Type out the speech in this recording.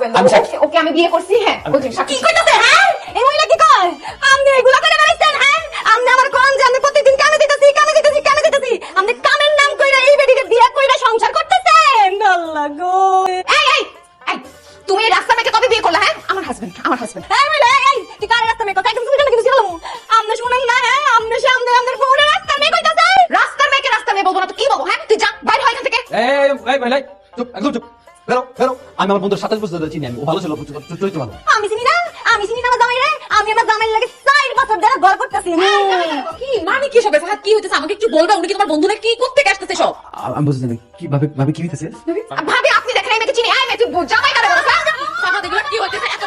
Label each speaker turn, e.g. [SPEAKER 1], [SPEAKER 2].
[SPEAKER 1] Husband. ওকে আমি বিয়ে করছি। হ্যাঁ কি কইতাছে? হ্যাঁ এই মহিলা কি কয়? আপনি এগুলা করে বেড়াইছেন? হ্যাঁ আপনি আমার কোন যে আমি প্রতিদিন কামে দিতেছি। আপনি কামের নাম কইরা এই বেডিকে বিয়ে কইরা সংসার করতেছেন। আল্লাহ গো। এই তুমি এই রাস্তা মেয়েকে কবে বিয়ে করলা? হ্যাঁ আমার হাজবেন্ড। এই মহিলা এই তুই কার রাস্তা মেয়ে কথা একদম তুমি কেন কিছু বলমু? আপনি শুনেন না? হ্যাঁ আপনি সামনে আমাদের বউরে রাস্তা মেয়ে কইতাছে। রাস্তার মেয়েকে রাস্তা মেয়ে বলবো না তো কি বলবো? হ্যাঁ তুই যা বাইরে হয় এখান থেকে।
[SPEAKER 2] এই ভাই চুপ, একদম চুপ। বেরো। আমি আমার বন্ধুর 27 বছর ধরে চিনি, আমি ও ভালো ছিল, চরিত্র ভালো।
[SPEAKER 1] আমি চিনি না আমার জামাই রে। আমি আমার জামাইয়ের লাগে 4 বছর ধরে ঘর করতেছি।
[SPEAKER 3] কি মানে কি সব ফাহাদ কি হইতেছে আমাকে একটু বলবা? উনি কি তোমার বন্ধু না? কি করতে আসতেছে সব?
[SPEAKER 2] আমি বুঝতে জানি কি ভাবে কি হইতেছে।
[SPEAKER 1] ভাবি আপনি দেখেন এই মেয়েকে চিনি। এই মেয়ে তুই জামাই কারে বলছ?
[SPEAKER 3] ফাহাদ এগুলো কি হইতেছে? এত